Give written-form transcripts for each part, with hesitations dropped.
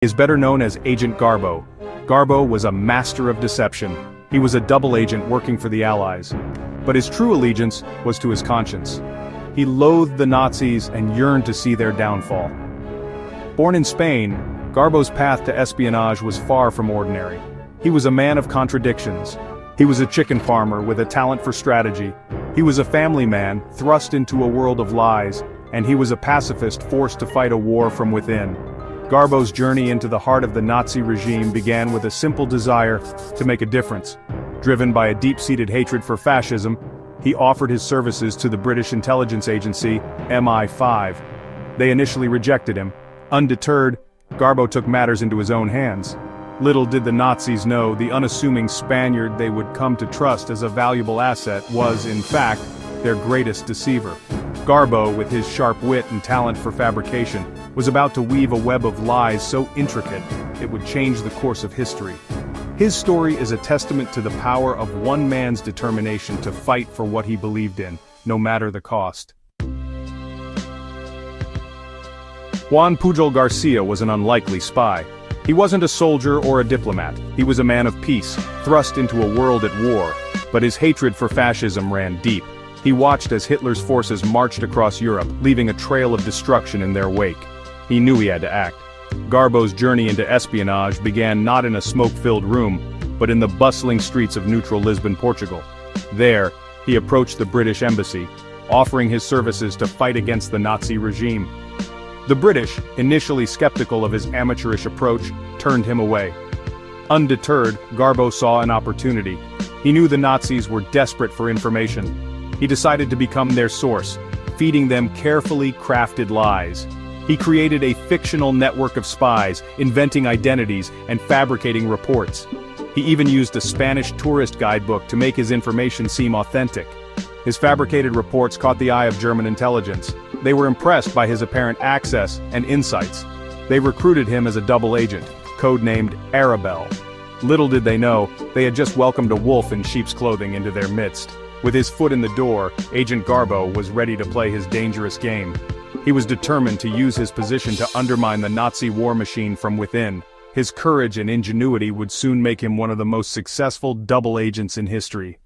He is better known as Agent Garbo. Garbo was a master of deception. He was a double agent working for the Allies. But his true allegiance was to his conscience. He loathed the Nazis and yearned to see their downfall. Born in Spain, Garbo's path to espionage was far from ordinary. He was a man of contradictions. He was a chicken farmer with a talent for strategy. He was a family man, thrust into a world of lies, and he was a pacifist forced to fight a war from within. Garbo's journey into the heart of the Nazi regime began with a simple desire to make a difference. Driven by a deep-seated hatred for fascism, he offered his services to the British intelligence agency, MI5. They initially rejected him. Undeterred, Garbo took matters into his own hands. Little did the Nazis know the unassuming Spaniard they would come to trust as a valuable asset was, in fact, their greatest deceiver. Garbo, with his sharp wit and talent for fabrication, was about to weave a web of lies so intricate it would change the course of history. His story is a testament to the power of one man's determination to fight for what he believed in, no matter the cost. Juan Pujol Garcia was an unlikely spy. He wasn't a soldier or a diplomat. He was a man of peace, thrust into a world at war, but his hatred for fascism ran deep. He watched as Hitler's forces marched across Europe, leaving a trail of destruction in their wake. He knew he had to act. Garbo's journey into espionage began not in a smoke-filled room, but in the bustling streets of neutral Lisbon, Portugal. There, he approached the British embassy, offering his services to fight against the Nazi regime. The British, initially skeptical of his amateurish approach, turned him away. Undeterred, Garbo saw an opportunity. He knew the Nazis were desperate for information. He decided to become their source, feeding them carefully crafted lies. He created a fictional network of spies, inventing identities and fabricating reports. He even used a Spanish tourist guidebook to make his information seem authentic. His fabricated reports caught the eye of German intelligence. They were impressed by his apparent access and insights. They recruited him as a double agent, codenamed Arabelle. Little did they know, they had just welcomed a wolf in sheep's clothing into their midst. With his foot in the door, Agent Garbo was ready to play his dangerous game. He was determined to use his position to undermine the Nazi war machine from within. His courage and ingenuity would soon make him one of the most successful double agents in history.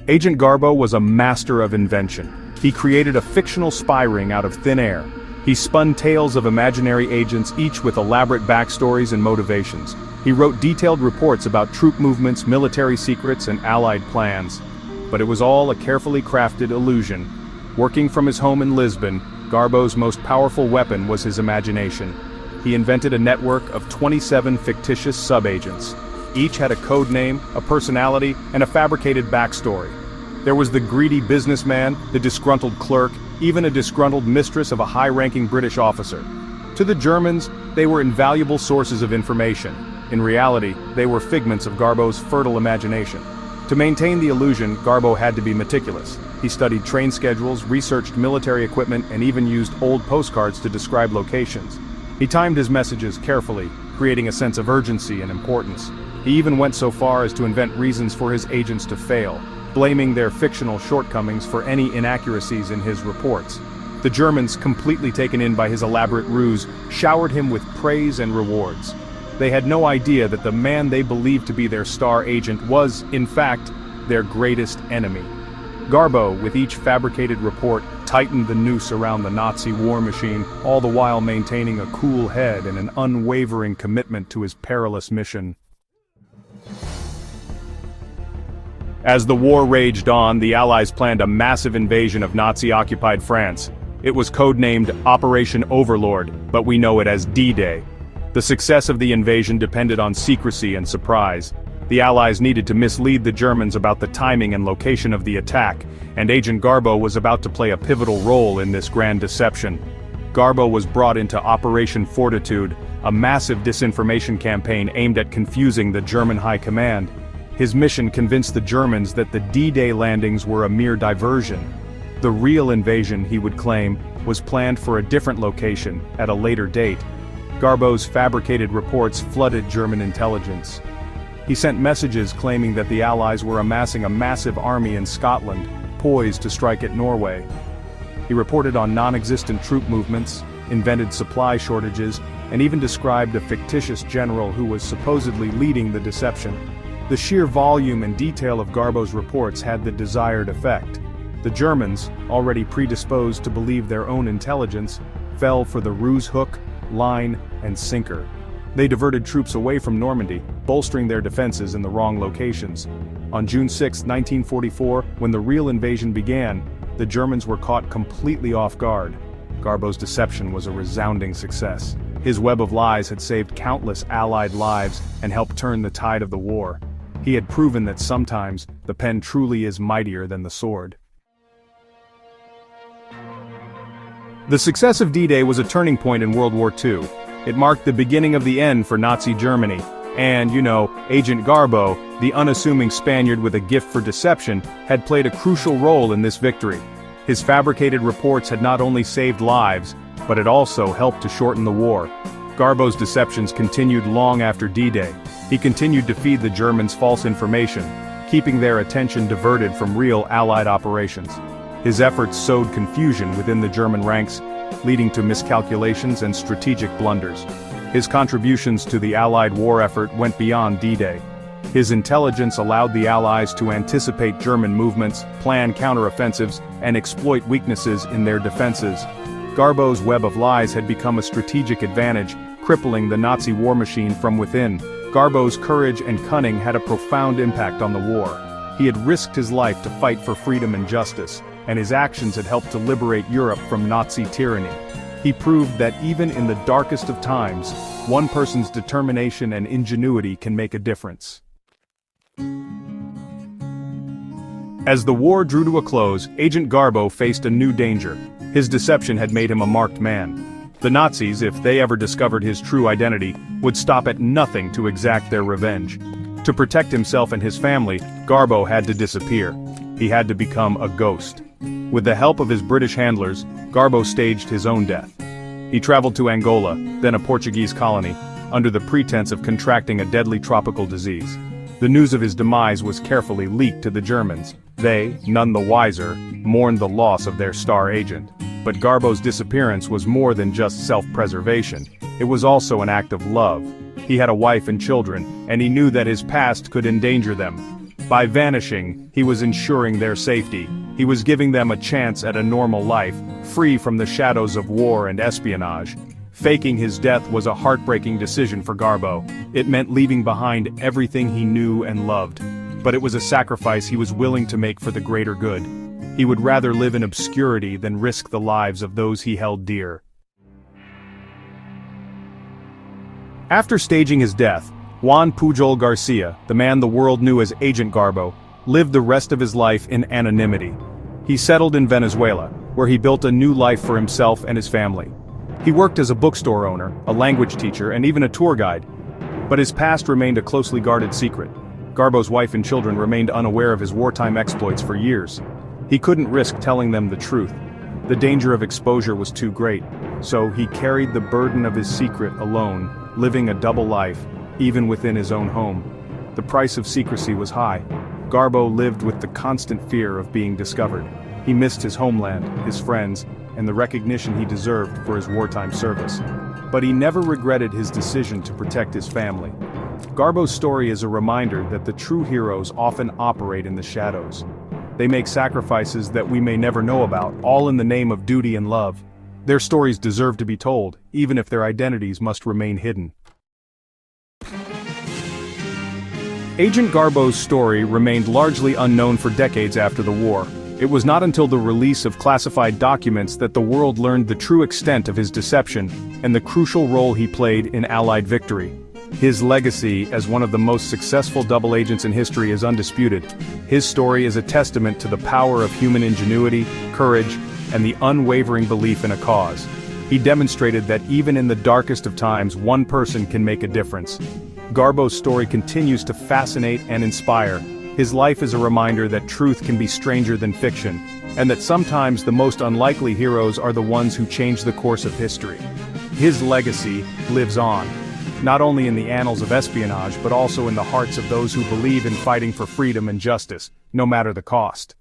Agent Garbo was a master of invention. He created a fictional spy ring out of thin air. He spun tales of imaginary agents, each with elaborate backstories and motivations. He wrote detailed reports about troop movements, military secrets, and Allied plans. But it was all a carefully crafted illusion. Working from his home in Lisbon, Garbo's most powerful weapon was his imagination. He invented a network of 27 fictitious sub-agents. Each had a code name, a personality, and a fabricated backstory. There was the greedy businessman, the disgruntled clerk, even a disgruntled mistress of a high-ranking British officer. To the Germans, they were invaluable sources of information. In reality, they were figments of Garbo's fertile imagination. To maintain the illusion, Garbo had to be meticulous. He studied train schedules, researched military equipment, and even used old postcards to describe locations. He timed his messages carefully, creating a sense of urgency and importance. He even went so far as to invent reasons for his agents to fail, blaming their fictional shortcomings for any inaccuracies in his reports. The Germans, completely taken in by his elaborate ruse, showered him with praise and rewards. They had no idea that the man they believed to be their star agent was, in fact, their greatest enemy. Garbo, with each fabricated report, tightened the noose around the Nazi war machine, all the while maintaining a cool head and an unwavering commitment to his perilous mission. As the war raged on, the Allies planned a massive invasion of Nazi-occupied France. It was codenamed Operation Overlord, but we know it as D-Day. The success of the invasion depended on secrecy and surprise. The Allies needed to mislead the Germans about the timing and location of the attack, and Agent Garbo was about to play a pivotal role in this grand deception. Garbo was brought into Operation Fortitude, a massive disinformation campaign aimed at confusing the German high command. His mission convinced the Germans that the D-Day landings were a mere diversion. The real invasion, he would claim, was planned for a different location, at a later date. Garbo's fabricated reports flooded German intelligence. He sent messages claiming that the Allies were amassing a massive army in Scotland, poised to strike at Norway. He reported on non-existent troop movements, invented supply shortages, and even described a fictitious general who was supposedly leading the deception. The sheer volume and detail of Garbo's reports had the desired effect. The Germans, already predisposed to believe their own intelligence, fell for the ruse hook, line, and sinker. They diverted troops away from Normandy, bolstering their defenses in the wrong locations. On June 6, 1944, when the real invasion began, the Germans were caught completely off guard. Garbo's deception was a resounding success. His web of lies had saved countless Allied lives and helped turn the tide of the war. He had proven that sometimes the pen truly is mightier than the sword. The success of D-Day was a turning point in World War II. It marked the beginning of the end for Nazi Germany. And, Agent Garbo, the unassuming Spaniard with a gift for deception, had played a crucial role in this victory. His fabricated reports had not only saved lives, but it also helped to shorten the war. Garbo's deceptions continued long after D-Day. He continued to feed the Germans false information, keeping their attention diverted from real Allied operations. His efforts sowed confusion within the German ranks, leading to miscalculations and strategic blunders. His contributions to the Allied war effort went beyond D-Day. His intelligence allowed the Allies to anticipate German movements, plan counteroffensives, and exploit weaknesses in their defenses. Garbo's web of lies had become a strategic advantage, crippling the Nazi war machine from within. Garbo's courage and cunning had a profound impact on the war. He had risked his life to fight for freedom and justice, and his actions had helped to liberate Europe from Nazi tyranny. He proved that even in the darkest of times, one person's determination and ingenuity can make a difference. As the war drew to a close, Agent Garbo faced a new danger. His deception had made him a marked man. The Nazis, if they ever discovered his true identity, would stop at nothing to exact their revenge. To protect himself and his family, Garbo had to disappear. He had to become a ghost. With the help of his British handlers, Garbo staged his own death. He traveled to Angola, then a Portuguese colony, under the pretense of contracting a deadly tropical disease. The news of his demise was carefully leaked to the Germans. They, none the wiser, mourned the loss of their star agent. But Garbo's disappearance was more than just self-preservation. It was also an act of love. He had a wife and children, and he knew that his past could endanger them. By vanishing, he was ensuring their safety. He was giving them a chance at a normal life, free from the shadows of war and espionage. Faking his death was a heartbreaking decision for Garbo. It meant leaving behind everything he knew and loved. But it was a sacrifice he was willing to make for the greater good. He would rather live in obscurity than risk the lives of those he held dear. After staging his death, Juan Pujol Garcia, the man the world knew as Agent Garbo, lived the rest of his life in anonymity. He settled in Venezuela, where he built a new life for himself and his family. He worked as a bookstore owner, a language teacher, and even a tour guide. But his past remained a closely guarded secret. Garbo's wife and children remained unaware of his wartime exploits for years. He couldn't risk telling them the truth. The danger of exposure was too great, so he carried the burden of his secret alone, living a double life, even within his own home. The price of secrecy was high. Garbo lived with the constant fear of being discovered. He missed his homeland, his friends, and the recognition he deserved for his wartime service. But he never regretted his decision to protect his family. Garbo's story is a reminder that the true heroes often operate in the shadows. They make sacrifices that we may never know about, all in the name of duty and love. Their stories deserve to be told, even if their identities must remain hidden. Agent Garbo's story remained largely unknown for decades after the war. It was not until the release of classified documents that the world learned the true extent of his deception and the crucial role he played in Allied victory. His legacy as one of the most successful double agents in history is undisputed. His story is a testament to the power of human ingenuity, courage, and the unwavering belief in a cause. He demonstrated that even in the darkest of times, one person can make a difference. Garbo's story continues to fascinate and inspire. His life is a reminder that truth can be stranger than fiction, and that sometimes the most unlikely heroes are the ones who change the course of history. His legacy lives on, not only in the annals of espionage but also in the hearts of those who believe in fighting for freedom and justice, no matter the cost.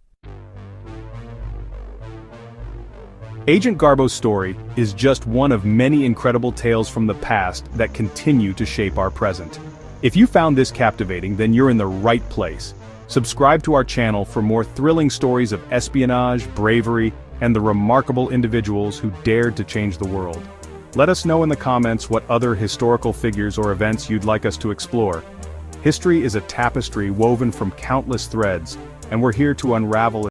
Agent Garbo's story is just one of many incredible tales from the past that continue to shape our present. If you found this captivating, then you're in the right place. Subscribe to our channel for more thrilling stories of espionage, bravery, and the remarkable individuals who dared to change the world. Let us know in the comments what other historical figures or events you'd like us to explore. History is a tapestry woven from countless threads, and we're here to unravel